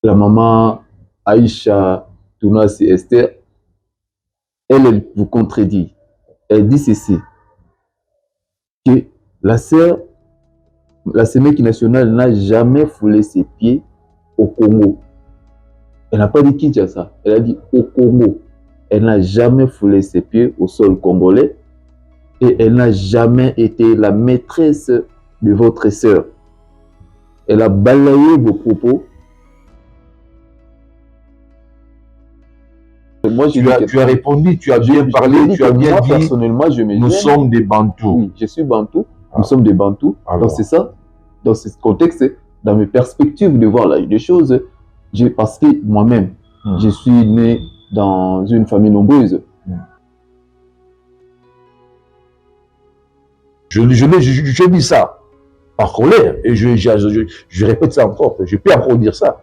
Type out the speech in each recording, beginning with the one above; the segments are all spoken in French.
la maman Aïcha Tounasi Esther, elle vous contredit. Elle dit ceci, que la sœur, la Sémèque nationale n'a jamais foulé ses pieds au Congo. Elle n'a pas dit Kinshasa, elle a dit au Congo. Elle n'a jamais foulé ses pieds au sol congolais et elle n'a jamais été la maîtresse de votre sœur. Elle a balayé vos propos. Moi, tu as répondu, tu as bien parlé, tu as bien dit. Personnellement, je me nous sommes des Bantous. Oui, je suis Bantou. Nous sommes des Bantous. Donc c'est ça. Dans ce contexte, dans mes perspectives de voir les choses, parce que moi-même, je suis né dans une famille nombreuse. Je dis ça par colère et je répète ça encore. Je peux encore dire ça.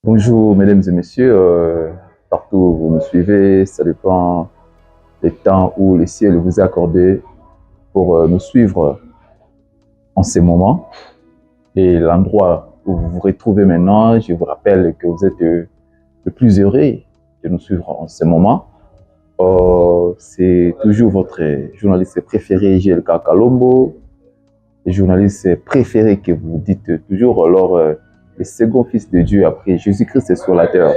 Bonjour mesdames et messieurs, partout où vous me suivez, ça dépend des temps où le ciel vous a accordé pour nous suivre en ces moments. Et l'endroit où vous vous retrouvez maintenant, je vous rappelle que vous êtes le plus heureux de nous suivre en ce moment. C'est toujours votre journaliste préféré, GLK Kalombo, le journaliste préféré que vous dites toujours, alors le second fils de Dieu après Jésus-Christ sur la terre.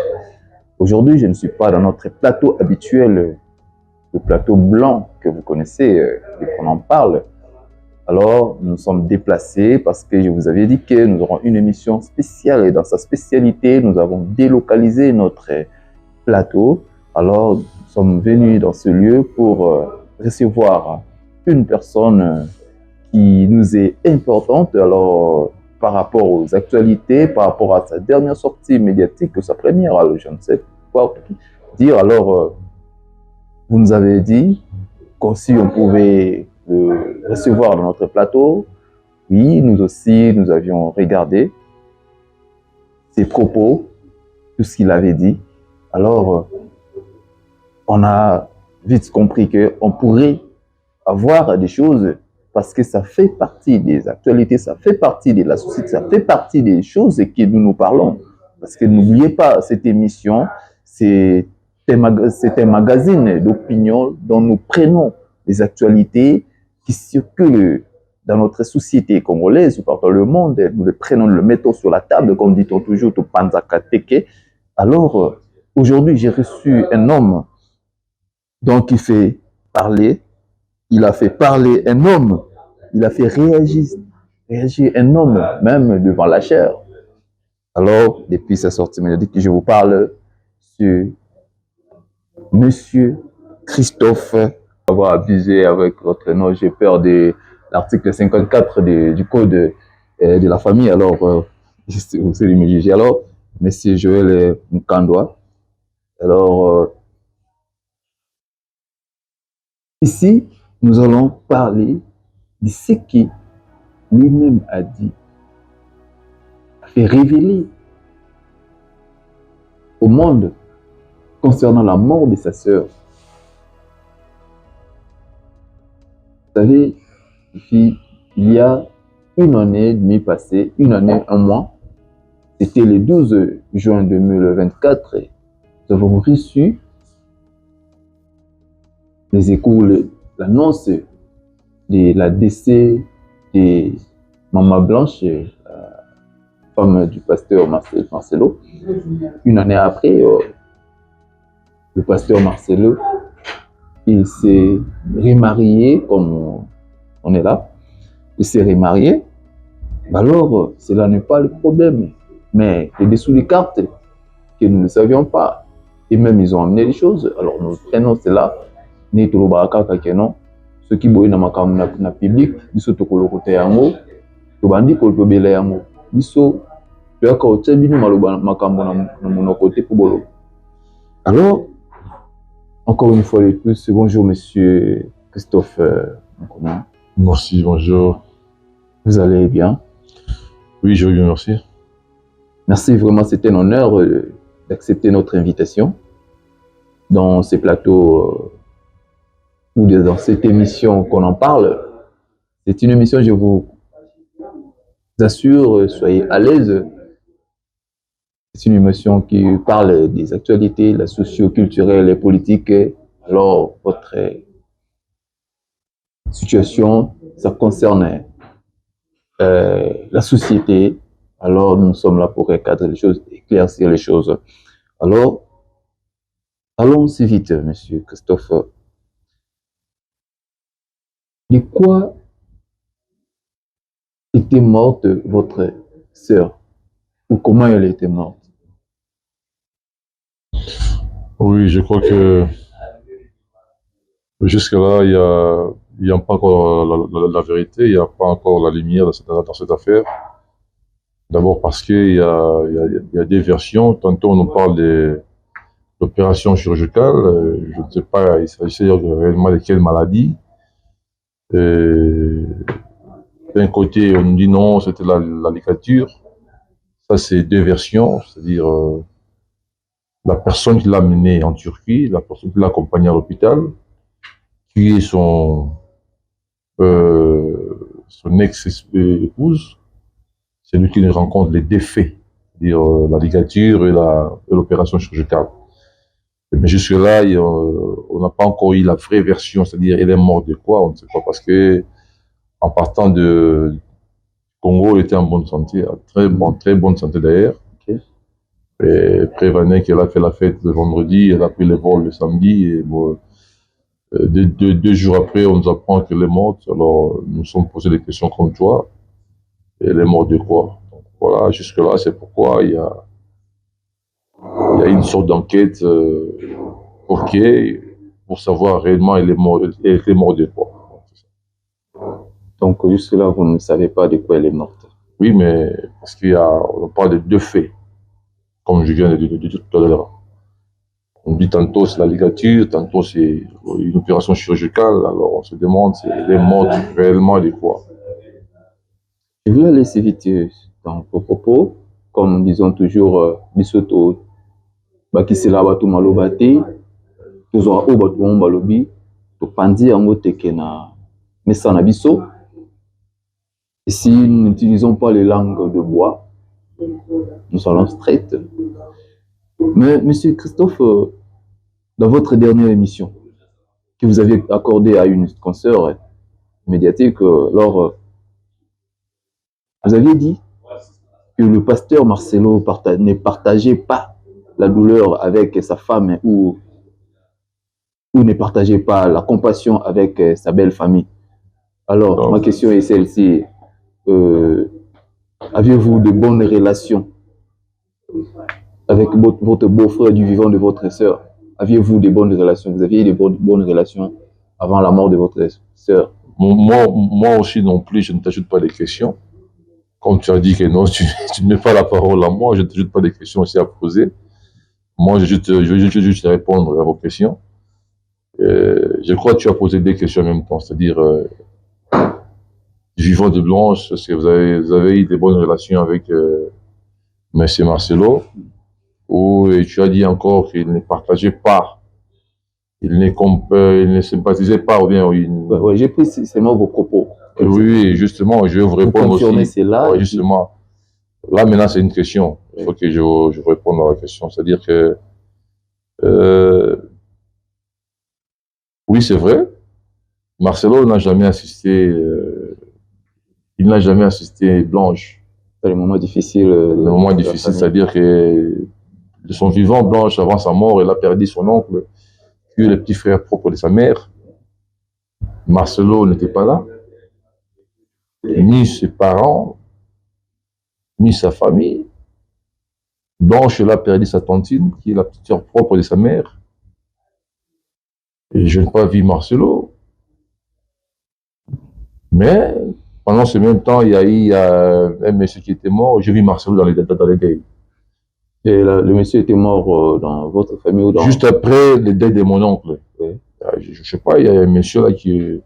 Aujourd'hui, je ne suis pas dans notre plateau habituel, le plateau blanc que vous connaissez et qu'on en parle. Alors, nous sommes déplacés parce que je vous avais dit que nous aurons une émission spéciale et dans sa spécialité, nous avons délocalisé notre plateau. Alors, nous sommes venus dans ce lieu pour recevoir une personne qui nous est importante. Alors, par rapport aux actualités, par rapport à sa dernière sortie médiatique, sa première, alors je ne sais pas dire. Alors, vous nous avez dit que si on pouvait le recevoir dans notre plateau. Oui, nous aussi, nous avions regardé ses propos, tout ce qu'il avait dit. Alors, on a vite compris qu'on pourrait avoir des choses parce que ça fait partie des actualités, ça fait partie de la société, ça fait partie des choses que nous parlons. Parce que n'oubliez pas, cette émission, c'est un magazine d'opinion dont nous prenons les actualités qui circulent dans notre société congolaise ou partout dans le monde. Nous le prenons, le mettons sur la table, comme dit-on toujours, au Panzakateke. Alors, aujourd'hui, j'ai reçu un homme donc il fait parler. Il a fait parler un homme, il a fait réagir un homme, même devant la chair. Alors, depuis sa sortie médiatique, je vous parle sur Monsieur Christophe. Avoir abusé avec votre nom, j'ai peur de l'article 54 du code de la famille. Alors, vous allez me juger. Alors, Monsieur Joël Mkandoa. Alors, ici, nous allons parler de ce qui lui-même a dit, a fait révéler au monde concernant la mort de sa sœur. Vous savez, il y a une année et demie passée, une année, un mois, c'était le 12 juin 2024, nous avons reçu les échos, l'annonce de la décès de Maman Blanche, femme du pasteur Marcelo. Une année après, le pasteur Marcelo, il s'est remarié, comme on est là, il s'est remarié. Alors, cela n'est pas le problème. Mais il y a des sous-les-cartes que nous ne savions pas. Et même, ils ont amené les choses. Alors, nous prenons cela. Ni tout le baraka non. Ceux qui boivent dans le public, ils sont au côté yango. Ils bandit ko to bela yango. Ils sont tu as qu'au tsebi nous maloba makambo na mon côté pour bolo. Alors, encore une fois de plus, bonjour Monsieur Christophe. Comment? Merci, bonjour. Vous allez bien? Oui, je vais bien, merci. Merci, vraiment, c'était un honneur d'accepter notre invitation dans ces plateaux ou dans cette émission qu'on en parle. C'est une émission, je vous vous assure, soyez à l'aise. C'est une émission qui parle des actualités, la socio-culturelle et politique. Alors, votre situation, ça concerne la société. Alors, nous sommes là pour recadrer les choses, éclaircir les choses. Alors, allons-y vite, monsieur Christophe. De quoi était morte votre sœur? Ou comment elle était morte? Oui, je crois que jusque-là, il y a pas encore la vérité, il n'y a pas encore la lumière dans cette affaire. D'abord parce qu'il y a des versions. Tantôt, on nous parle de l'opération chirurgicale. Je ne sais pas, il s'agissait réellement de quelle maladie. D'un côté, on nous dit non, c'était la ligature. Ça, c'est deux versions, c'est-à-dire la personne qui l'a amené en Turquie, la personne qui l'a accompagné à l'hôpital, qui est son ex-épouse, c'est lui qui nous rencontre les défaits, c'est-à-dire la ligature et l'opération chirurgicale. Mais jusque-là, on n'a pas encore eu la vraie version, c'est-à-dire elle est morte de quoi, on ne sait pas, parce que en partant de Congo, elle était en bonne santé, très bonne santé d'ailleurs. Okay. Et prévenait qu'elle a fait la fête le vendredi, elle a pris le vol le samedi, et bon, deux jours après, on nous apprend qu'elle est morte. Alors, nous nous sommes posé des questions comme toi. Elle est morte de quoi? Donc, voilà, jusque-là, c'est pourquoi il y a une sorte d'enquête pour savoir réellement elle était morte de quoi. Donc, jusque-là, vous ne savez pas de quoi elle est morte? Oui, mais parce on parle de deux faits, comme je viens de dire tout à l'heure. On dit tantôt c'est la ligature, tantôt c'est une opération chirurgicale, alors on se demande si elle est morte réellement de quoi. Je vais laisser vite dans vos propos, comme disons toujours, bisoto, bakisela batu malobate, tozwa o batu balobi, to pandi yango teke na mesa na biso. Et si nous n'utilisons pas les langues de bois, nous allons straight. Mais monsieur Christophe, dans votre dernière émission que vous avez accordée à une consoeur médiatique, vous aviez dit que le pasteur Marcelo ne partageait pas la douleur avec sa femme ou ne partageait pas la compassion avec sa belle famille. Alors, ma question est celle-ci. Aviez-vous de bonnes relations avec votre beau-frère du vivant de votre sœur? Aviez-vous de bonnes relations? Vous aviez de bonnes relations avant la mort de votre sœur? Moi aussi non plus, je ne t'ajoute pas des questions. Comme tu as dit que non, tu ne mets pas la parole à moi, je ne t'ajoute pas des questions aussi à poser. Moi, je vais juste répondre à vos questions. Je crois que tu as posé des questions en même temps, c'est-à-dire du vivant de Blanche, est-ce que vous avez eu des bonnes relations avec M. Marcelo, ou tu as dit encore qu'il ne partageait pas, il ne sympathisait pas, ou bien... Ouais, j'ai pris seulement vos propos. Oui, justement, je vais vous répondre aussi. Là, ouais, justement. Là, maintenant, c'est une question. Il faut que je réponde à la question. C'est-à-dire que... oui, c'est vrai. Marcelo n'a jamais assisté... il n'a jamais assisté Blanche. C'est le moment difficile. Le moment difficile, c'est-à-dire que de son vivant, Blanche, avant sa mort, elle a perdu son oncle, puis le petit frère propre de sa mère. Marcelo n'était pas là. Ni ses parents, ni sa famille. Blanche, elle a perdu sa tantine, qui est la petite sœur propre de sa mère. Et je n'ai pas vu Marcelo. Mais pendant ce même temps, il y a eu un monsieur qui était mort. J'ai vu Marcelo dans les deuils. Et le monsieur était mort dans votre famille ou dans... Juste après le deuil de mon oncle. Oui. Je ne sais pas, il y a un monsieur là qui...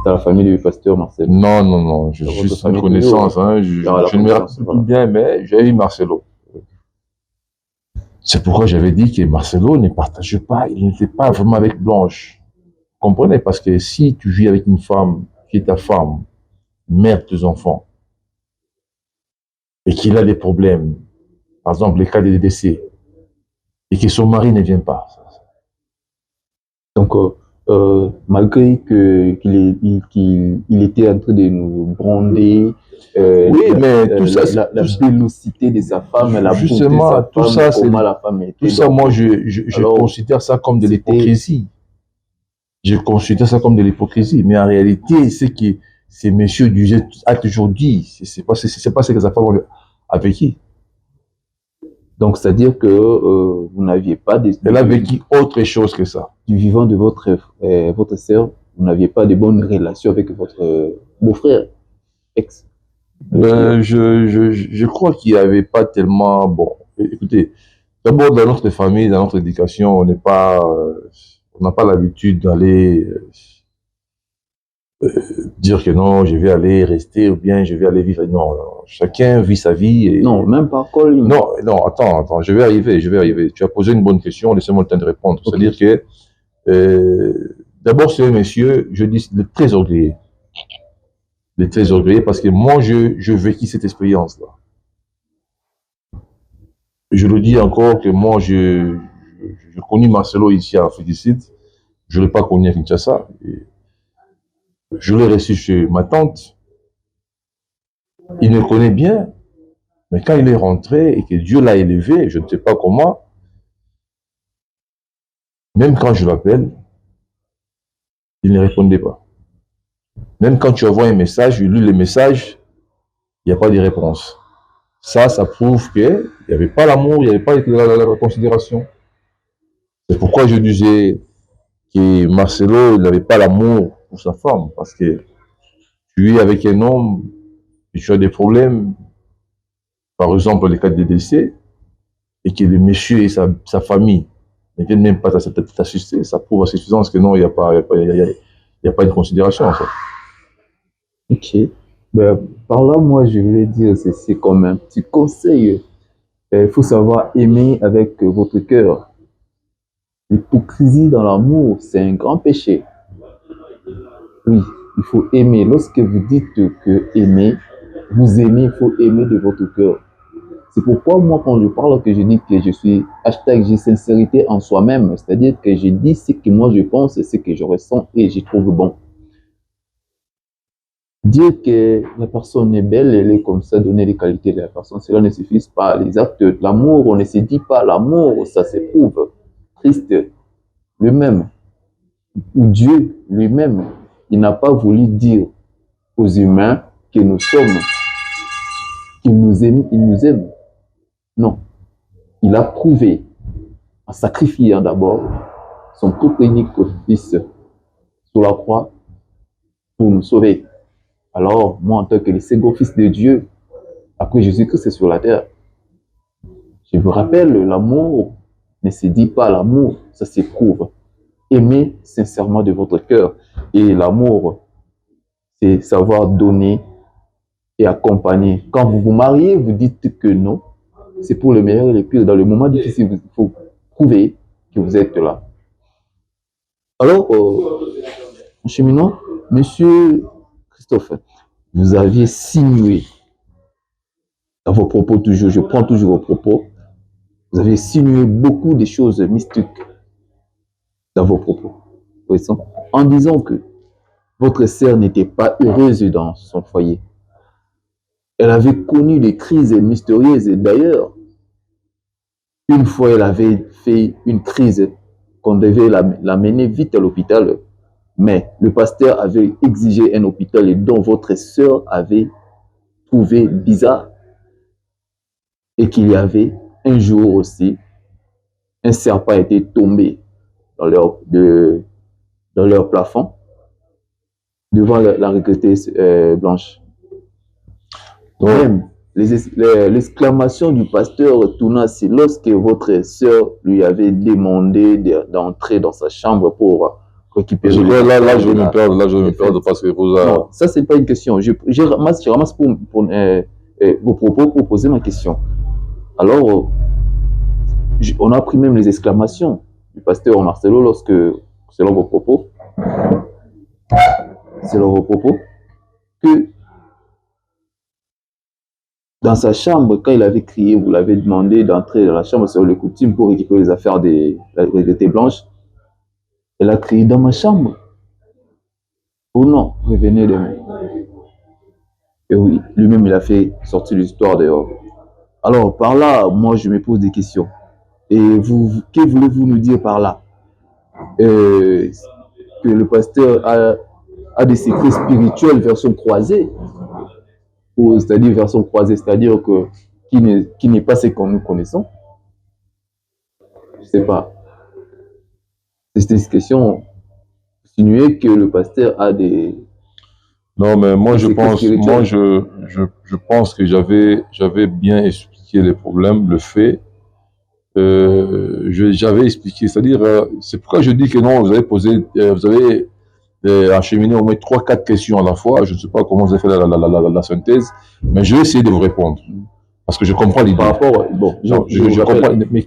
Dans la famille du pasteur Marcelo? Non, juste une connaissance. Hein, je ne me rappelle plus bien, mais j'ai eu Marcelo. C'est pourquoi j'avais dit que Marcelo ne partageait pas, il n'était pas vraiment avec Blanche. Vous comprenez? Parce que si tu vis avec une femme qui est ta femme, mère de tes enfants, et qu'il a des problèmes, par exemple les cas de décès, et que son mari ne vient pas. Donc, malgré qu'il était en train de nous gronder, Oui, mais tout ça, la vélocité de sa femme, la beauté de justement, sa tout femme, ça, c'est comment la femme tout était. ça, Donc, moi, je alors, considère ça comme de c'était- l'hypocrisie. Je considère ça comme de l'hypocrisie. Mais en réalité, ce que ces messieurs a toujours dit, c'est pas ce que sa femme a vécu. Donc, c'est-à-dire que vous n'aviez pas Elle a vécu autre chose que ça. du vivant de votre sœur, vous n'aviez pas de bonnes relations avec votre beau-frère, ex. Je crois qu'il n'y avait pas tellement... Bon, écoutez, d'abord, dans notre famille, dans notre éducation, on n'a pas l'habitude d'aller dire que non, je vais aller rester ou bien je vais aller vivre. Non, non, chacun vit sa vie. Et... Non, même pas Colin. Non, non, attends, je vais arriver. Tu as posé une bonne question, laissez-moi le temps de répondre. Okay. C'est-à-dire que, d'abord, c'est un monsieur, je dis, il est très orgueilleux. Il est très orgueilleux parce que moi, je vécu cette expérience-là. Je le dis encore que moi, je connais Marcelo ici à Félicite. Je ne l'ai pas connu à Kinshasa. Je l'ai reçu chez ma tante. Il me connaît bien. Mais quand il est rentré et que Dieu l'a élevé, je ne sais pas comment, même quand je l'appelle, il ne répondait pas. Même quand tu envoies un message, je lis le message, il n'y a pas de réponse. Ça prouve qu'il n'y avait pas l'amour, il n'y avait pas la considération. C'est pourquoi je disais que Marcelo n'avait pas l'amour pour sa femme, parce que tu es avec un homme et tu as des problèmes, par exemple les cas de décès, et que le monsieur et sa famille ne viennent même pas t'assister, ça prouve à suffisance que non, il n'y a pas de considération en fait. Ok. Ben, par là, moi, je voulais dire, c'est comme un petit conseil. Il faut savoir aimer avec votre cœur. L'hypocrisie dans l'amour, c'est un grand péché. Oui, il faut aimer. Lorsque vous dites que aimer, vous aimez, il faut aimer de votre cœur. C'est pourquoi moi, quand je parle, que je dis que je suis j'ai sincérité en soi-même, c'est-à-dire que je dis ce que moi je pense, ce que je ressens et je trouve bon. Dire que la personne est belle, elle est comme ça, donner les qualités de la personne, cela ne suffit pas. Les actes de l'amour, on ne se dit pas l'amour, ça s'éprouve. Christ lui-même, ou Dieu lui-même, il n'a pas voulu dire aux humains que nous sommes, qu'il nous aime, il nous aime. Non. Il a prouvé, en sacrifiant d'abord son propre unique fils sur la croix pour nous sauver. Alors, moi, en tant que le second fils de Dieu, après Jésus-Christ sur la terre, je vous rappelle, l'amour ne se dit pas l'amour, ça s'éprouve. Aimez sincèrement de votre cœur. Et l'amour, c'est savoir donner et accompagner. Quand vous vous mariez, vous dites que non. C'est pour le meilleur et le pire. Dans le moment difficile, il faut prouver que vous êtes là. Alors, en cheminant, monsieur Christophe, vous aviez sinué dans vos propos toujours, je prends toujours vos propos, vous avez sinué beaucoup de choses mystiques dans vos propos. En disant que votre sœur n'était pas heureuse dans son foyer. Elle avait connu des crises mystérieuses. D'ailleurs, une fois, elle avait fait une crise qu'on devait l'amener vite à l'hôpital. Mais le pasteur avait exigé un hôpital dont votre sœur avait trouvé bizarre. Et qu'il y avait un jour aussi, un serpent était tombé dans leur plafond devant la regrettée Blanche. Même l'exclamation du pasteur tourna, c'est lorsque votre sœur lui avait demandé d'entrer dans sa chambre pour récupérer. Là, je vais me perdre parce que vous avez... Non, ça, c'est pas une question. Je ramasse pour vos propos pour poser ma question. Alors, on a pris même les exclamations du pasteur Marcelo lorsque, selon vos propos, que dans sa chambre, quand il avait crié, vous l'avez demandé d'entrer dans la chambre sur le coutume pour récupérer les affaires des blanches. Elle a crié dans ma chambre. Oh non, revenez demain. Et oui, lui-même, il a fait sortir l'histoire dehors. Alors, par là, moi, je me pose des questions. Et vous, que voulez-vous nous dire par là? Que le pasteur a des secrets spirituels version croisée, ou c'est-à-dire version croisée, c'est-à-dire que qui n'est pas ce que nous connaissons. Je sais pas. C'était une question. Insinuer que le pasteur a des. Non, mais moi, des je secrets pense, spirituels. je pense que j'avais bien expliqué les problèmes, le fait. J'avais expliqué, c'est-à-dire, c'est pourquoi je dis que non, vous avez posé, vous avez acheminé au moins 3, 4 questions à la fois. Je ne sais pas comment vous avez fait la synthèse, mais je vais essayer de vous répondre. Parce que je comprends l'idée. Par rapport. Bon, Non, je comprends. Mais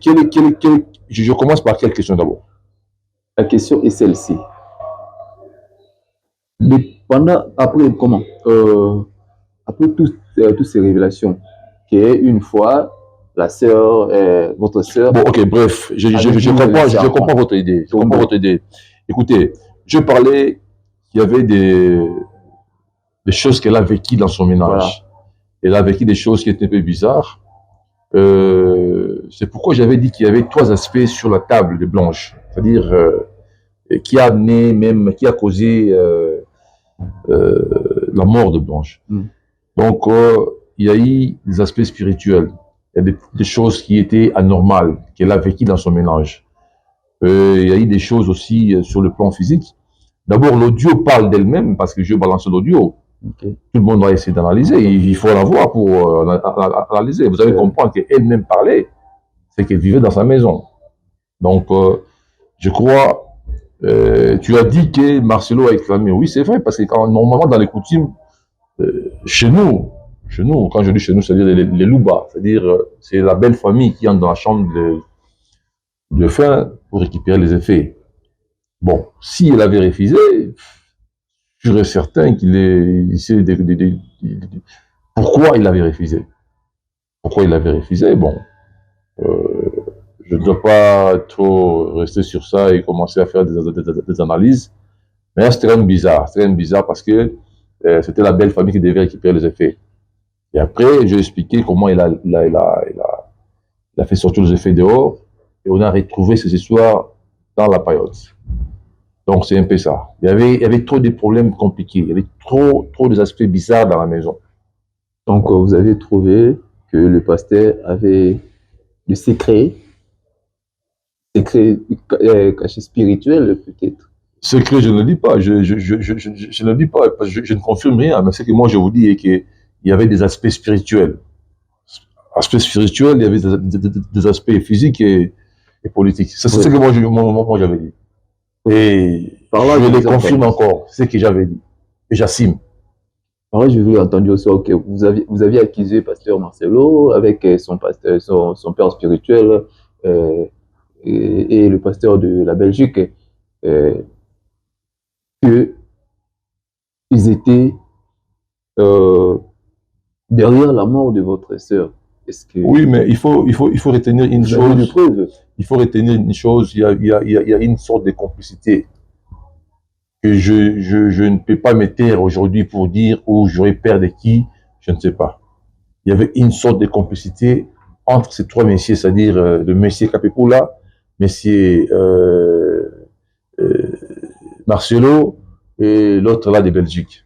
je commence par quelle question d'abord? La question est celle-ci. Après, comment après toutes ces révélations, une fois, la sœur, votre sœur. Bon, ok, bref, je comprends votre idée. Je comprends votre idée. Écoutez, je parlais qu'il y avait des choses qu'elle a vécues dans son ménage. Voilà. Elle a vécu des choses qui étaient un peu bizarres. C'est pourquoi j'avais dit qu'il y avait 3 aspects sur la table de Blanche. C'est-à-dire, qui a amené même, qui a causé la mort de Blanche. Donc, il y a eu des aspects spirituels. Il y a des choses qui étaient anormales, qu'elle a vécues dans son ménage. Il y a eu des choses aussi sur le plan physique. D'abord, l'audio parle d'elle-même, parce que je balance l'audio. Okay. Tout le monde va essayer d'analyser. Il faut la voir pour analyser. Vous allez comprendre qu'elle-même parlait, c'est qu'elle vivait dans sa maison. Donc, je crois, tu as dit que Marcelo a exclamé. Oui, c'est vrai, parce que normalement, dans les coutumes, chez nous, quand je dis chez nous, c'est-à-dire les Louba, c'est-à-dire c'est la belle famille qui entre dans la chambre de fin pour récupérer les effets. Bon, si elle avait refusé, je suis certain qu'il est... Pourquoi il avait refusé? Pourquoi il avait refusé? Bon, je ne dois pas trop rester sur ça et commencer à faire des analyses. Mais c'était quand même bizarre. C'était quand même bizarre parce que c'était la belle famille qui devait récupérer les effets. Et après, j'ai expliqué comment il a fait sortir les effets dehors et on a retrouvé ces histoires dans la période. Donc, c'est un peu ça. Il y avait trop de problèmes compliqués. Il y avait trop d'aspects bizarres dans la maison. Donc, vous avez trouvé que le pasteur avait le secret caché spirituel, peut-être. Secret, je ne le dis pas. Je ne le dis pas parce que je ne confirme rien. Mais ce que moi, je vous dis est qu'il y avait des aspects spirituels. Aspects spirituels, il y avait des aspects physiques et politiques. C'est ce que moi j'avais dit. Et je le confirme encore, c'est ce que j'avais dit. Et j'assume. Par là, je vous ai entendu aussi que vous aviez accusé Pasteur Marcelo avec son père spirituel et le pasteur de la Belgique que ils étaient derrière la mort de votre sœur. Oui, mais il faut retenir une chose. Il faut retenir une chose. Il y a une sorte de complicité que je ne peux pas me taire aujourd'hui pour dire où j'aurais peur de qui, je ne sais pas. Il y avait une sorte de complicité entre ces 3 messieurs, c'est-à-dire le monsieur Capepula, monsieur Marcelo et l'autre là de Belgique.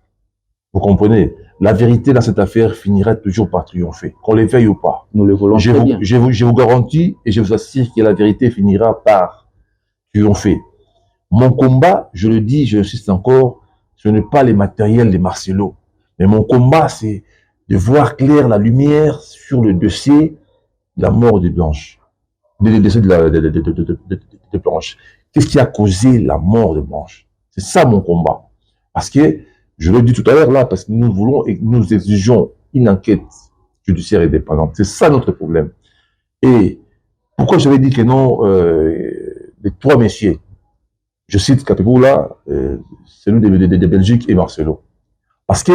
Vous comprenez? La vérité dans cette affaire finira toujours par triompher, qu'on le veuille ou pas. Nous le voulons très bien. Je vous garantis et je vous assure que la vérité finira par triompher. Mon combat, je le dis, j'insiste encore, ce n'est pas les matériels de Marcelo. Mais mon combat, c'est de voir clair la lumière sur le dossier de la mort de Blanche. Le dossier de Blanche. Qu'est-ce qui a causé la mort de Blanche? C'est ça mon combat. Parce que, je l'ai dit tout à l'heure là, parce que nous voulons et nous exigeons une enquête judiciaire indépendante. C'est ça notre problème. Et pourquoi j'avais dit que non, les 3 messieurs, je cite Capepula, celui de Belgique et Marcelo. Parce que,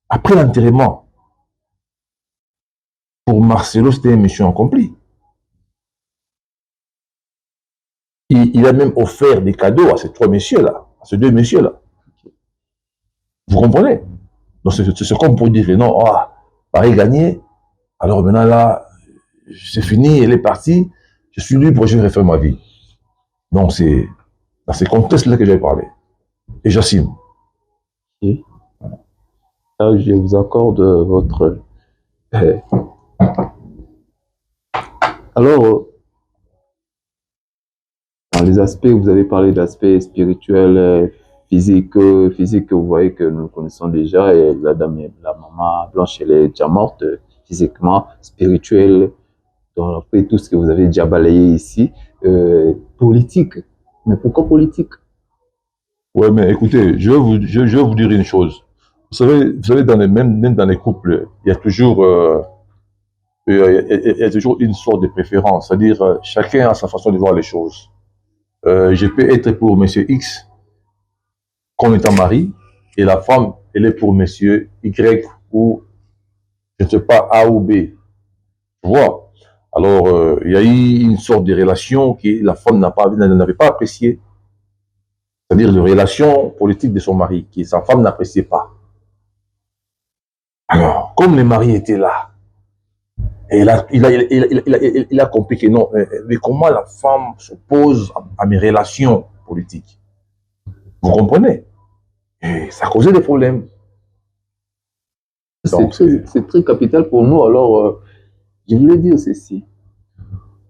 après l'enterrement, Pour Marcelo, c'était une mission accomplie. Il a même offert des cadeaux à ces trois messieurs-là, à ces deux messieurs-là. Vous comprenez? Donc, c'est comme pour dire, non, ah, Paris gagné, alors maintenant là, c'est fini, elle est partie, je suis libre, je vais refaire ma vie. Donc, c'est dans ces contextes-là que j'ai parlé. Et j'assume. Et là, je vous accorde votre... Alors, dans les aspects, vous avez parlé d'aspects spirituels, physiques, physique, vous voyez que nous connaissons déjà, et la dame, la maman Blanche, elle est déjà morte, physiquement, spirituelle, donc après tout ce que vous avez déjà balayé ici, politique. Mais pourquoi politique? Ouais, mais écoutez, je vais vous dire une chose. Vous savez même dans les couples, il y a toujours, il y a toujours une sorte de préférence. C'est-à-dire, chacun a sa façon de voir les choses. Je peux être pour monsieur X comme étant mari, et la femme, elle est pour monsieur Y ou, je ne sais pas, A ou B. Tu vois? Alors, il y a eu une sorte de relation que la femme n'avait pas appréciée. C'est-à-dire une relation politique de son mari, que sa femme n'appréciait pas. Alors, comme le mari était là, et il a compris que non, mais comment la femme s'oppose à mes relations politiques? Vous comprenez? Et ça causait des problèmes. C'est très capital pour nous. Alors, je voulais dire ceci.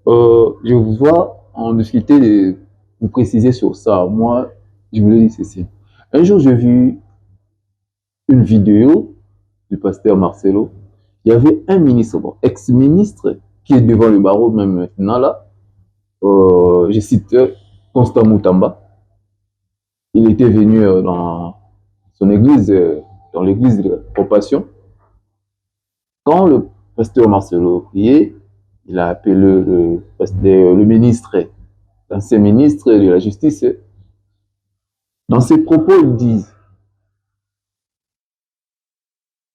Je vous vois en difficulté de vous préciser sur ça. Moi, je voulais dire ceci. Un jour, j'ai vu une vidéo du pasteur Marcelo. Il y avait un ministre, bon, ex-ministre, qui est devant le barreau même maintenant là. Je cite Constant Moutamba. Il était venu dans son église, dans l'église de la Compassion. Quand le pasteur Marcelo priait, il a appelé le ministre, l'ancien ministre de la Justice. Dans ses propos, il dit,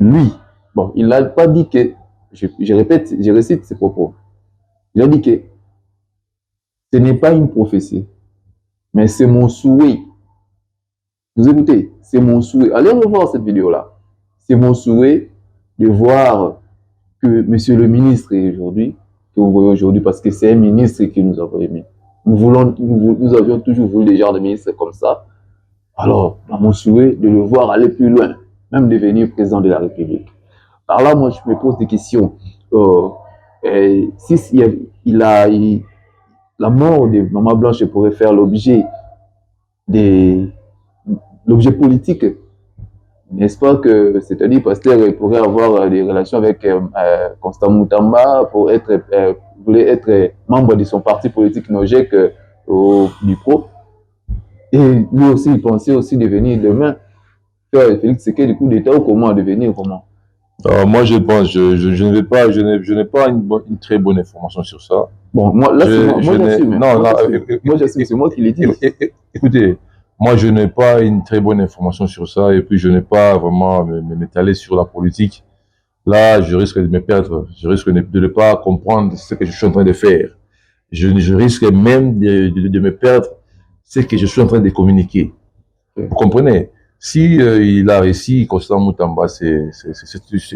lui, bon, il n'a pas dit que, je répète, je récite ses propos. Il a dit que ce n'est pas une prophétie, mais c'est mon souhait. Vous écoutez, c'est mon souhait. Allez revoir cette vidéo-là. C'est mon souhait de voir que monsieur le ministre est aujourd'hui, que vous voyez aujourd'hui, parce que c'est un ministre qui nous avons aimé. Nous avions toujours voulu des genres de ministres comme ça. Alors, dans mon souhait de le voir aller plus loin, même devenir président de la République. Alors là, moi, je me pose des questions. Si la mort de Maman Blanche pourrait faire l'objet politique, n'est-ce pas que, c'est-à-dire, pasteur pourrait avoir des relations avec Constant Moutamba voulait être membre de son parti politique Nojek au Dupro. Et lui aussi, il pensait aussi devenir demain, faire Félix Tshisekedi du coup d'État ou comment devenir, comment? Moi, je pense, je n'ai pas une très bonne information sur ça. Bon, moi, là, moi j'assume. Non, moi, j'assume, c'est moi qui l'ai dit. Écoutez, moi, je n'ai pas une très bonne information sur ça, et puis je n'ai pas vraiment m'étaler sur la politique. Là, je risque de me perdre, je risque de ne pas comprendre ce que je suis en train de faire. Je risque même de me perdre ce que je suis en train de communiquer. Vous comprenez? Si il a réussi, Constant Moutamba,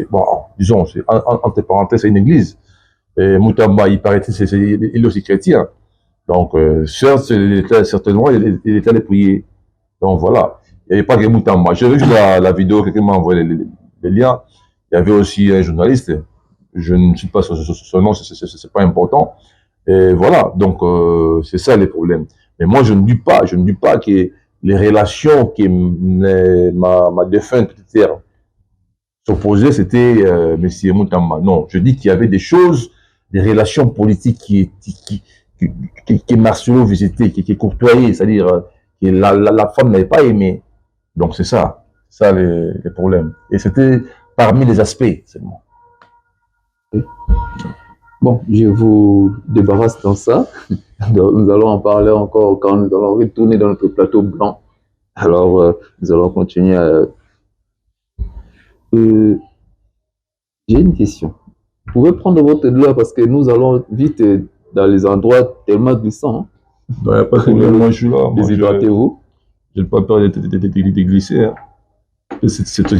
bon, disons, entre parenthèses, c'est une église. Et Moutamba, il paraît il est aussi chrétien. Donc, certes, certainement, il était allé prier. Donc, voilà. Il n'y avait pas que Moutamba. J'ai vu la vidéo, quelqu'un m'a envoyé les liens. Il y avait aussi un journaliste. Je ne suis pas son nom, c'est pas important. Et voilà. Donc, c'est ça les problèmes. Mais moi, je ne dis pas que les relations que ma défunte terre s'opposait, c'était M. Moutamba. Non, je dis qu'il y avait des choses, des relations politiques qui Marcelo visitait, qui courtoyait, c'est-à-dire que la femme n'avait pas aimé. Donc c'est ça les problèmes. Et c'était parmi les aspects seulement. Bon, je vous débarrasse dans ça. Nous allons en parler encore quand nous allons retourner dans notre plateau blanc. Alors, nous allons continuer à... J'ai une question. pouvez prendre votre douleur parce que nous allons vite dans les endroits tellement glissants. Il n'y a pas de problème, moi je suis là. Déshydratez-vous. Je n'ai pas peur de glisser. Hein. C'est toi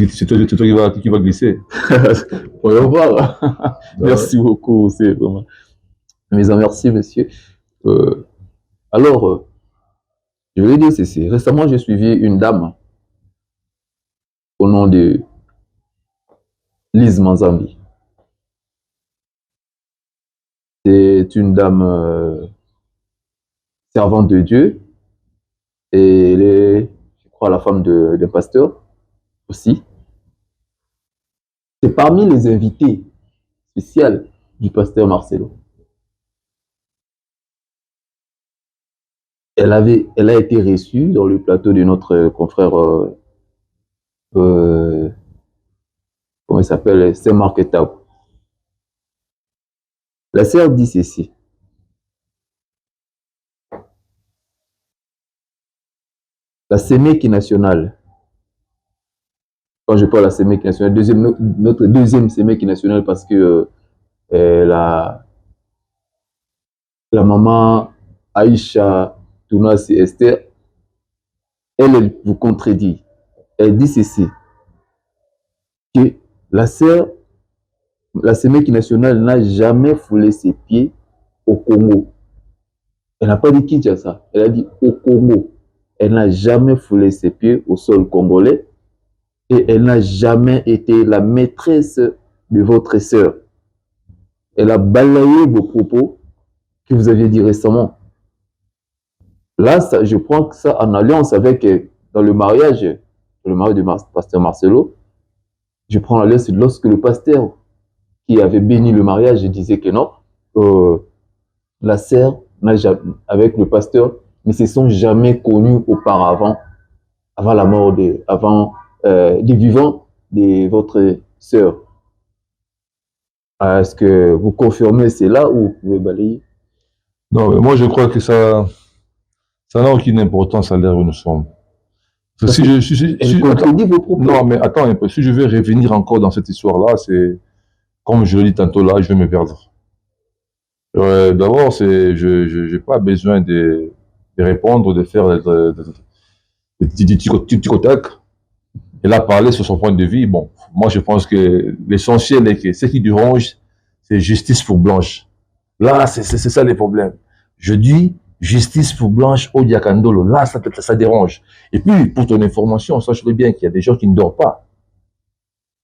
qui va glisser. Voyons voir. Merci beaucoup. C'est vraiment... Mes amis, merci, monsieur. Alors, je vais dire ceci. Récemment, j'ai suivi une dame au nom de Lise Manzambi. C'est une dame servante de Dieu et elle est, je crois, la femme d'un pasteur aussi. C'est parmi les invités spéciaux du pasteur Marcelo. Elle a été reçue dans le plateau de notre confrère, comment il s'appelle, Saint-Marc Etap. La sœur dit ceci. La Sémèque nationale, quand je parle de la Sémèque nationale, notre deuxième Sémèque nationale, parce que la maman Aïcha Tounas et Esther, elle vous contredit. Elle dit ceci, que la sœur, la Sémèque nationale n'a jamais foulé ses pieds au Congo. Elle n'a pas dit Kinshasa, elle a dit au Congo. Elle n'a jamais foulé ses pieds au sol congolais et elle n'a jamais été la maîtresse de votre sœur. Elle a balayé vos propos que vous aviez dit récemment. Là, ça, je prends ça en alliance avec, dans le mariage du pasteur Marcelo, je prends l'alliance lorsque le pasteur qui avait béni le mariage disait que non, la sœur avec le pasteur ne se sont jamais connus auparavant, avant la mort des vivants de votre sœur. Est-ce que vous confirmez cela ou vous pouvez balayer? Non, mais moi je crois que ça n'a aucune importance à l'ère où nous sommes. Elle contredit vos propos. Non, mais attends un peu. Si je veux revenir encore dans cette histoire-là, c'est comme je le dis tantôt là, je vais me perdre. D'abord, je n'ai pas besoin de répondre, de faire du tic-au-tac. Elle a parlé sur son point de vue. Bon, moi je pense que l'essentiel est que ce qui dérange, c'est justice pour Blanche. Là, c'est ça le problème. Je dis justice pour Blanche au Diakandolo. Là, ça dérange. Et puis, pour ton information, sache-le bien qu'il y a des gens qui ne dorment pas.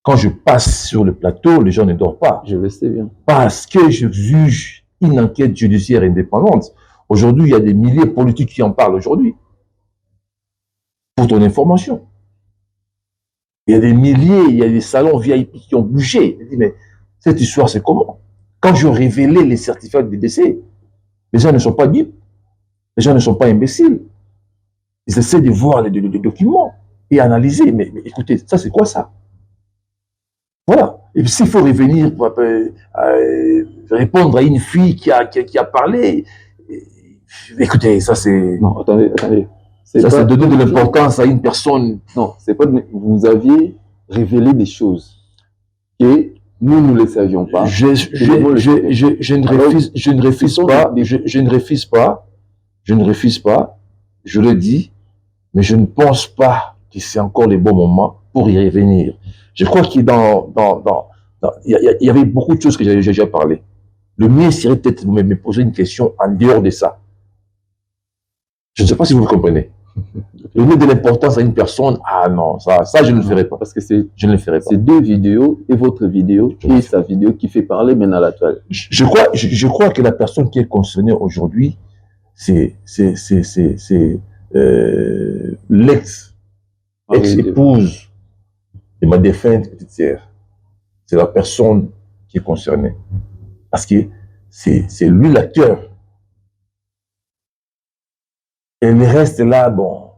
Quand je passe sur le plateau, les gens ne dorment pas. Je le sais bien. Parce que je juge une enquête judiciaire indépendante. Aujourd'hui, il y a des milliers de politiques qui en parlent aujourd'hui. Pour ton information. Il y a des milliers, il y a des salons VIP qui ont bougé. Je dis, mais cette histoire, c'est comment? Quand je révélais les certificats de décès, les gens ne sont pas dupes. Les gens ne sont pas imbéciles. Ils essaient de voir les documents et analyser. Mais écoutez, ça, c'est quoi ça? Voilà. Et puis, s'il faut revenir pour répondre à une fille qui a parlé, écoutez, ça, c'est... Non, attendez. Ça, c'est donner de l'importance à une personne. Non, c'est pas... Vous aviez révélé des choses que nous ne les savions pas. Je ne refuse pas, je le dis, mais je ne pense pas que c'est encore le bon moment pour y revenir. Je crois qu'il y avait beaucoup de choses que j'ai déjà parlé. Le mieux serait peut-être de me poser une question en dehors de ça. Je ne sais pas si vous comprenez. Donner de l'importance à une personne, ah non, ça je ne le ferai pas. Parce que je ne le ferai pas. C'est deux vidéos, et votre vidéo, et sa vidéo qui fait parler maintenant à la toile. Je crois que la personne qui est concernée aujourd'hui, c'est l'ex-épouse de ma défunte petite sœur. C'est la personne qui est concernée. Parce que c'est lui l'acteur. Et le reste là, bon,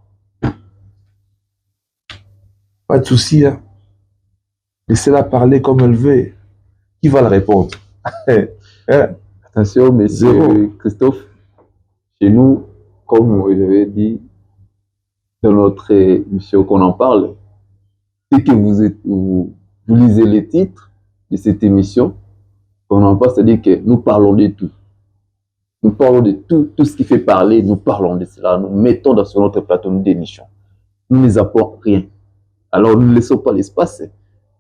pas de souci. Hein. Laissez-la parler comme elle veut. Qui va la répondre? Hein? Attention, monsieur Christophe, chez nous, comme je l'avais dit dans notre émission qu'on en parle, dès que vous lisez les titres de cette émission, On n'en parle, c'est-à-dire que nous parlons de tout. Nous parlons de tout, tout ce qui fait parler, nous parlons de cela. Nous mettons sur notre plateau, nous dénichons. Nous ne apportons rien. Alors, nous ne laissons pas l'espace.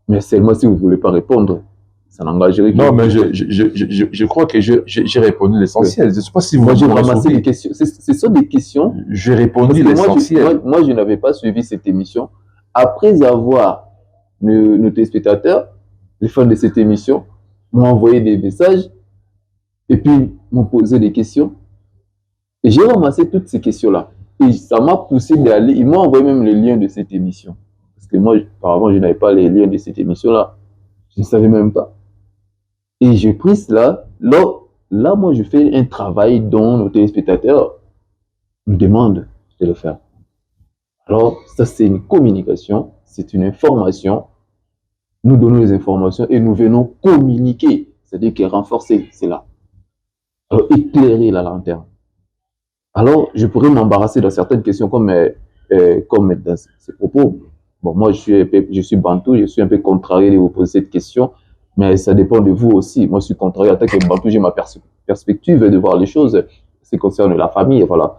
Mais seulement si vous ne voulez pas répondre, ça n'engagerait que... Non, mais je crois que j'ai répondu l'essentiel. Je ne sais pas si moi, j'ai ramassé des questions. Ce sont des questions. J'ai répondu l'essentiel. Moi, je n'avais pas suivi cette émission. Après avoir nos téléspectateurs, les fans de cette émission, m'ont envoyé des messages et puis m'ont posé des questions. Et j'ai ramassé toutes ces questions-là. Et ça m'a poussé d'aller. Ils m'ont envoyé même les liens de cette émission. Parce que moi, auparavant, je n'avais pas les liens de cette émission-là. Je ne savais même pas. Et j'ai pris cela. Là, moi, je fais un travail dont nos téléspectateurs me demandent de le faire. Alors, ça, c'est une communication, c'est une information. Nous donnons les informations et nous venons communiquer, c'est-à-dire que renforcer cela. Alors, éclairer la lanterne. Alors, je pourrais m'embarrasser dans certaines questions comme dans ces propos. Bon, moi, je suis bantou, je suis un peu contrarié de vous poser cette question, mais ça dépend de vous aussi. Moi, je suis contrarié en tant que bantou, j'ai ma perspective de voir les choses. Ce qui concerne la famille, voilà.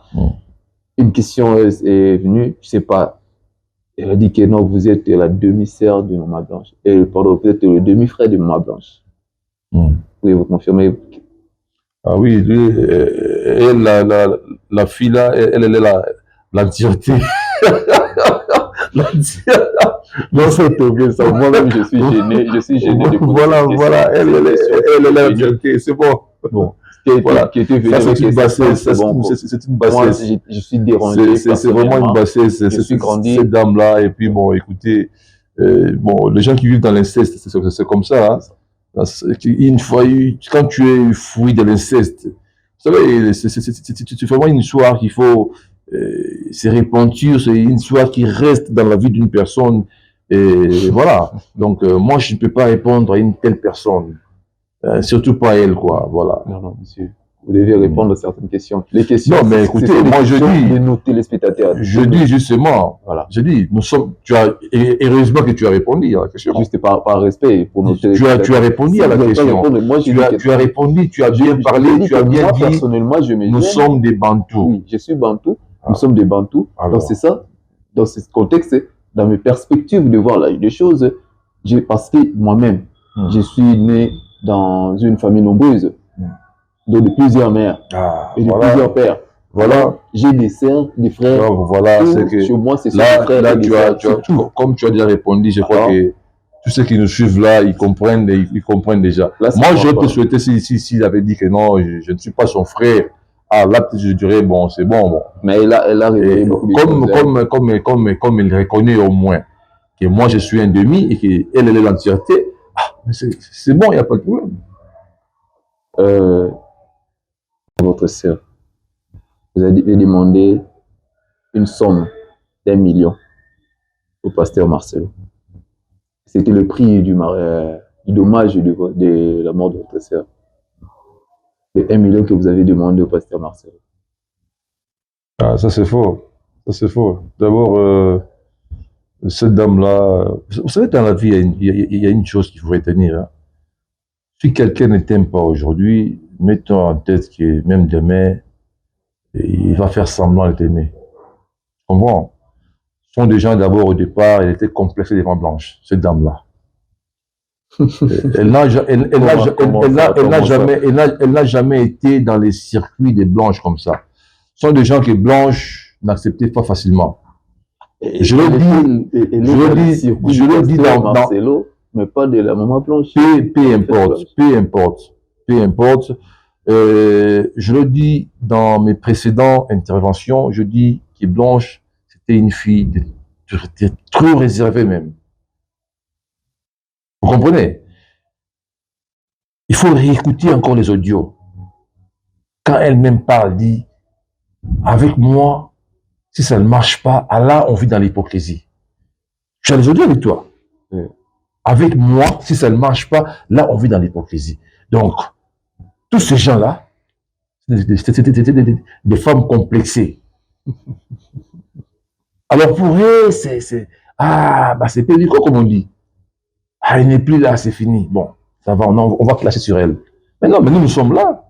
Une question est venue, je ne sais pas. Elle a dit que non, vous êtes la demi-sœur de Maman Blanche. Et pardon, peut-être le demi-frère de Maman Blanche. Oui, vous confirmez? Ah oui, elle, la fille là, elle est l'entièreté. Non, ça tombe ça. Moi-même, je suis gêné de voilà, elle est l'entièreté, c'est bon. Bon. Qui était venu c'est une bassesse, c'est une bassesse. Moi, je suis dérangé. C'est vraiment une bassesse, cette dame-là. Et puis, bon, écoutez, bon, les gens qui vivent dans l'inceste, c'est comme ça. Hein. Une fois, quand tu es fouillé de l'inceste, vous savez, c'est vraiment une histoire qu'il faut se répandre, c'est une histoire qui reste dans la vie d'une personne. Et voilà. Donc, moi, je ne peux pas répondre à une telle personne. Surtout pas elle, quoi. Voilà. Non, monsieur. Vous devez répondre à certaines questions. Les questions. Non, mais écoutez, moi je dis. De nos téléspectateurs. Je dis justement. Voilà. Je dis, heureusement que tu as répondu à la question. Juste par respect pour nos téléspectateurs. Tu as répondu à la question. Moi, tu as répondu, tu as bien parlé, tu as bien dit. Personnellement, nous sommes des Bantous. Oui, je suis Bantou. Nous sommes des Bantous. Donc c'est ça. Dans ce contexte, dans mes perspectives de voir les choses, parce que moi-même, je suis né dans une famille nombreuse, de plusieurs mères et de plusieurs pères. Voilà. J'ai des sœurs, des frères. Donc, voilà, c'est que chez moi, c'est là, comme tu as déjà répondu, je crois que tous ceux qui nous suivent là, ils comprennent déjà. Là, moi, je te souhaitais s'il avait dit que non, je ne suis pas son frère. Ah, là, je dirais, bon, c'est bon. Mais elle a révélé beaucoup de choses. Comme il reconnaît au moins que moi, je suis un demi et qu'elle est l'entièreté. C'est bon, il n'y a pas de problème. Votre sœur, vous avez demandé une somme d'1 million au pasteur Marcelo. C'était le prix du dommage de la mort de votre sœur. Les 1 million que vous avez demandé au pasteur Marcelo. Ah, ça c'est faux. Ça c'est faux. D'abord, cette dame-là, vous savez, dans la vie, il y a une chose qu'il faut retenir. Hein. Si quelqu'un ne t'aime pas aujourd'hui, mets-toi en tête que même demain, il va faire semblant de t'aimer. Tu comprends? Ce sont des gens, d'abord, au départ, elle était complexée devant Blanche, cette dame-là. Elle n'a jamais été dans les circuits des Blanches comme ça. Ce sont des gens que Blanche n'acceptait pas facilement. Je le dis dans Marcelo, mais pas de la maman Blanche. Peu importe. Je le dis dans mes précédentes interventions, je dis que Blanche, c'était une fille trop réservée même. Vous comprenez? Il faut réécouter encore les audios. Quand elle-même parle, dit, avec moi, si ça ne marche pas, là, on vit dans l'hypocrisie. Tu as les audios avec toi. Oui. Avec moi, si ça ne marche pas, là, on vit dans l'hypocrisie. Donc, tous ces gens-là, c'était des femmes complexées. Alors pour eux, c'est perdu, comme on dit. Ah, il n'est plus là, c'est fini. Bon, Ça va, on va clasher sur elle. Mais non, mais nous sommes là.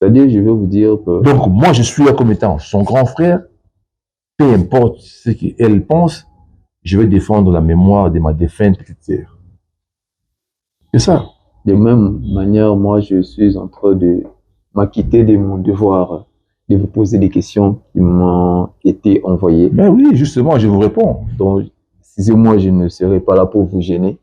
C'est-à-dire, je vais vous dire que... Donc, moi, je suis là comme étant son grand frère. Peu importe ce qu'elle pense, je vais défendre la mémoire de ma défunte petite sœur. C'est ça. De même manière, moi, je suis en train de m'acquitter de mon devoir de vous poser des questions qui m'ont été envoyées. Mais oui, justement, je vous réponds. Donc, excusez-moi, je ne serai pas là pour vous gêner.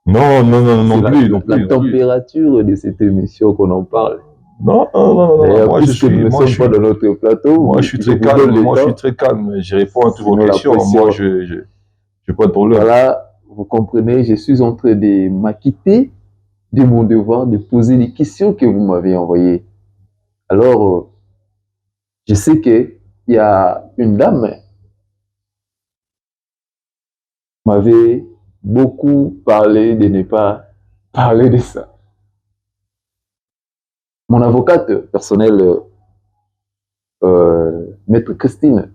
Non, non, non, non plus. La température de cette émission qu'on en parle. Non, non, non, non. Moi, puisque nous ne sommes pas dans notre plateau. Moi, je suis très calme. Moi, je suis très calme. Je réponds à toutes vos questions. Moi, je n'ai pas de problème. Voilà, vous comprenez, je suis en train de m'acquitter de mon devoir de poser les questions que vous m'avez envoyées. Alors, je sais qu'il y a une dame qui m'avait beaucoup parlé de ne pas parler de ça. Mon avocate personnelle, Maître Christine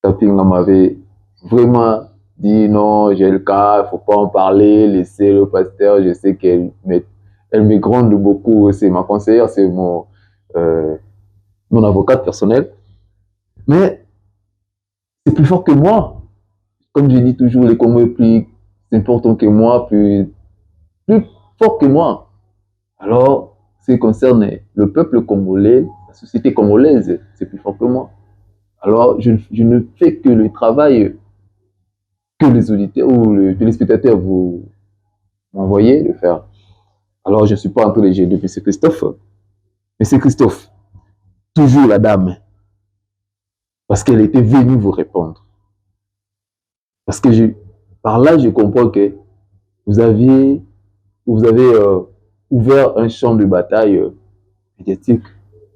Tapinga, m'avait vraiment dit non, j'ai le cas, il ne faut pas en parler, laissez le pasteur, je sais qu'elle me gronde beaucoup, c'est ma conseillère, c'est mon avocate personnelle. Mais c'est plus fort que moi. Comme je dis toujours, le Congo est plus important que moi, plus fort que moi. Alors, ce qui concerne le peuple congolais, la société congolaise, c'est plus fort que moi. Alors, je ne fais que le travail que les auditeurs ou les téléspectateurs vous m'envoyez de faire. Alors, je ne suis pas en train de gérer depuis M. Christophe. Mais c'est Christophe, toujours la dame, parce qu'elle était venue vous répondre. Parce que par là, je comprends que vous avez ouvert un champ de bataille médiatique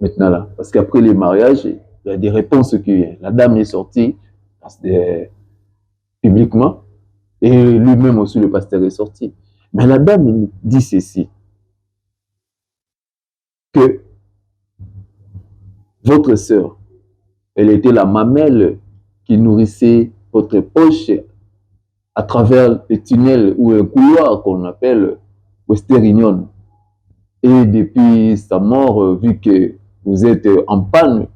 maintenant là. Parce qu'après les mariages, il y a des réponses qui... La dame est sortie publiquement et lui-même aussi, le pasteur est sorti. Mais la dame dit ceci, que votre sœur, elle était la mamelle qui nourrissait votre poche à travers le tunnel ou un couloir qu'on appelle Western Union. Et depuis sa mort, vu que vous êtes en panne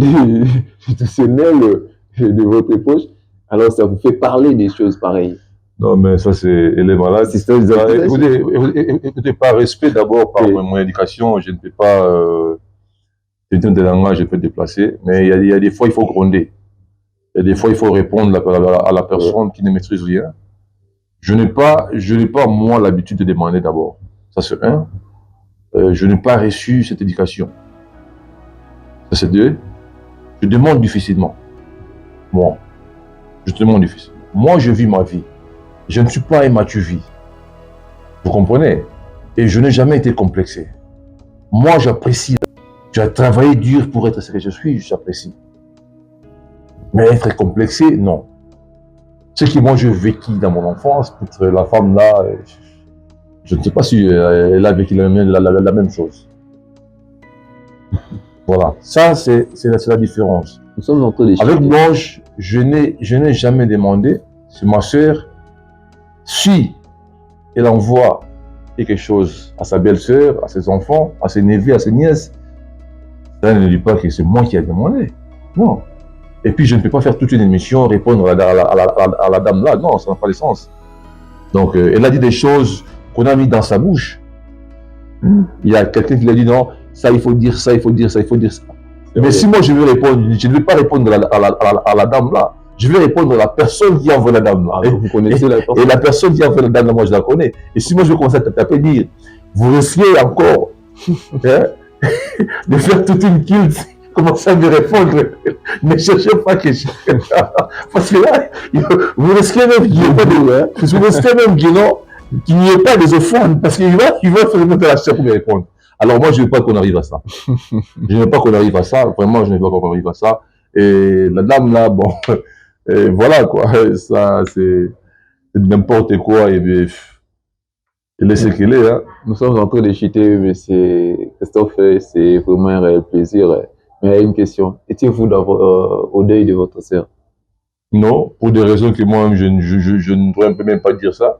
institutionnelle de votre poche, alors ça vous fait parler des choses pareilles. Non, mais ça, elle est malade. Écoutez, par respect d'abord, par mon éducation, je ne peux pas... c'est un des langages, je peux déplacer, mais il y a des fois, il faut gronder. Il y a des fois, il faut répondre à la personne qui ne maîtrise rien. Je n'ai pas, moi, l'habitude de demander d'abord. Ça, c'est un. Je n'ai pas reçu cette éducation. Ça, c'est deux. Je demande difficilement. Moi, je demande difficilement. Moi, je vis ma vie. Je ne suis pas un vie. Vous comprenez? Et je n'ai jamais été complexé. Moi, j'apprécie. Tu as travaillé dur pour être ce que je suis, j'apprécie. Mais être complexé, non. Ce que moi, j'ai vécu dans mon enfance, peut-être la femme là, je ne sais pas si elle a vécu la même chose. Voilà, ça c'est la différence. Nous sommes en train de Avec Blanche, je n'ai jamais demandé, c'est ma soeur, si elle envoie quelque chose à sa belle-sœur, à ses enfants, à ses neveux, à ses nièces, ça ne dit pas que c'est moi qui ai demandé. Non. Et puis je ne peux pas faire toute une émission, répondre à la dame là, non, ça n'a pas de sens. Donc elle a dit des choses qu'on a mis dans sa bouche. Il y a quelqu'un qui lui a dit non, ça il faut dire ça, il faut dire ça, il faut dire ça. Mais si moi je veux répondre, je ne vais pas répondre à la dame là, je vais répondre à la personne qui envoie la dame là. Vous connaissez la personne. Et la personne qui envoie la dame là, moi je la connais. Et si moi je vais commencer à taper, dire, vous risquez encore de faire toute une kilt, commencer à me répondre, ne cherchez pas que je... Parce que là, vous risquez même qu'il n'y ait pas de... Vous risquez même qu'il n'y ait pas des offrandes, parce qu'il va faire monter la chair pour me répondre. Alors moi, je ne veux pas qu'on arrive à ça. Je ne veux pas qu'on arrive à ça. Vraiment, je ne veux pas qu'on arrive à ça. Et la dame là, bon, voilà quoi. Ça, c'est n'importe quoi. Et bien, elle est ce qu'elle est. Hein. Nous sommes en train de chuter, mais c'est Christophe, c'est vraiment un réel plaisir. Mais il y a une question. Étiez-vous au deuil de votre sœur? Non, pour des raisons que moi-même, je ne pourrais même pas dire ça.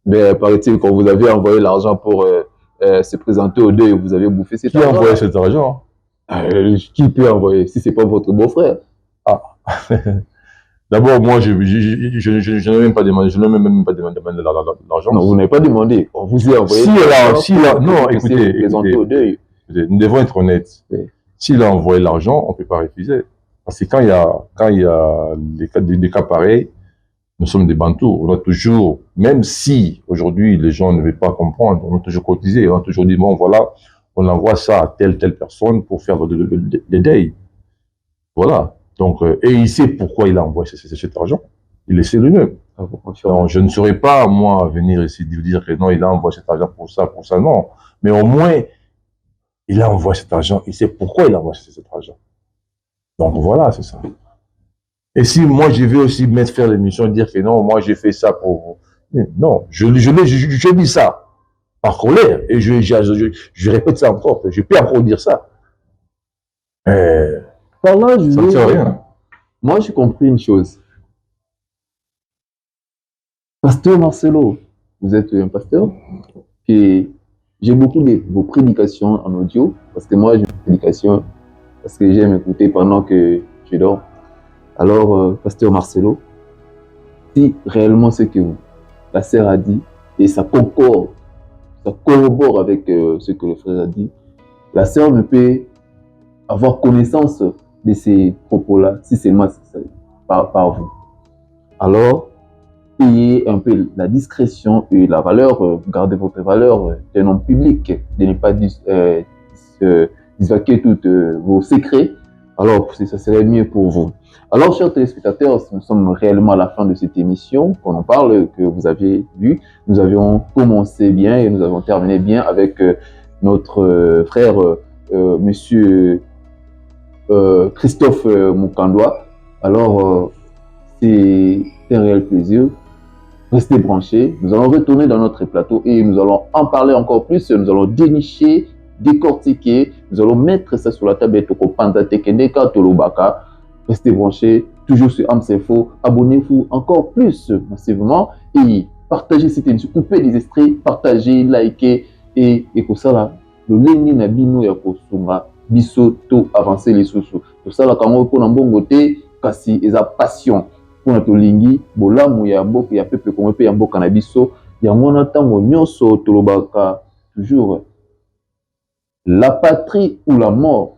Mais paraît-il, quand vous avez envoyé l'argent pour se présenter au deuil, vous avez bouffé cet Qui a argent. envoyé cet argent? Qui peut envoyer si ce n'est pas votre beau-frère? Ah. D'abord, moi, je n'ai même pas demandé, je n'ai même pas demandé l'argent. Non, vous n'avez pas demandé. On vous a envoyé. Non, écoutez, au deuil. Nous devons être honnêtes. Oui. S'il a envoyé l'argent, on ne peut pas refuser. Parce que quand il y a des cas pareils, nous sommes des bantous. On a toujours, même si aujourd'hui les gens ne veulent pas comprendre, on a toujours cotisé, on a toujours dit, bon voilà, on envoie ça à telle personne pour faire des deuils. Voilà. Donc, et il sait pourquoi il a envoyé cet argent. Il le sait lui-même. Donc, je ne saurais pas, moi, venir ici dire que non, il a envoyé cet argent pour ça, non. Mais au moins, il a envoyé cet argent, il sait pourquoi il a envoyé cet argent. Donc voilà, c'est ça. Et si moi je vais aussi mettre faire l'émission et dire que non, moi j'ai fait ça pour vous. Non, je dis ça par colère et je répète ça encore. Je peux encore dire ça. Par là, ça ne sert à rien. Moi j'ai compris une chose. Pasteur Marcelo, vous êtes un pasteur qui j'ai beaucoup de vos prédications en audio parce que moi j'ai une prédication parce que j'aime écouter pendant que je dors. Alors, pasteur Marcelo, si réellement ce que la sœur a dit et ça corrobore avec ce que le frère a dit, la sœur ne peut avoir connaissance de ces propos-là si seulement par vous. Alors, ayez un peu la discrétion et la valeur, gardez votre valeur d'un homme public, de ne pas disvaquer tous vos secrets. Alors, ça serait mieux pour vous. Alors, chers téléspectateurs, nous sommes réellement à la fin de cette émission qu'on en parle, que vous aviez vu. Nous avions commencé bien et nous avons terminé bien avec notre frère, monsieur Christophe Mukandoa. Alors, c'est un réel plaisir. Restez branchés. Nous allons retourner dans notre plateau et nous allons en parler encore plus. Nous allons dénicher, décortiquer. Nous allons mettre ça sur la table. Restez branchés. Toujours sur AMSinfo. Abonnez-vous encore plus massivement et partagez cette émission. Coupez les extraits, partagez, likez et pour ça là, le leni na bino ya kosunga biso to avancer les sous-sous. Pour ça là, quand on peut n'ambongo te kasi eza passion. Pour tolingi bolamu ya mboka ya peuple comme pe ya mboka na biso ya mona tango nyonso tolobaka toujours la patrie ou la mort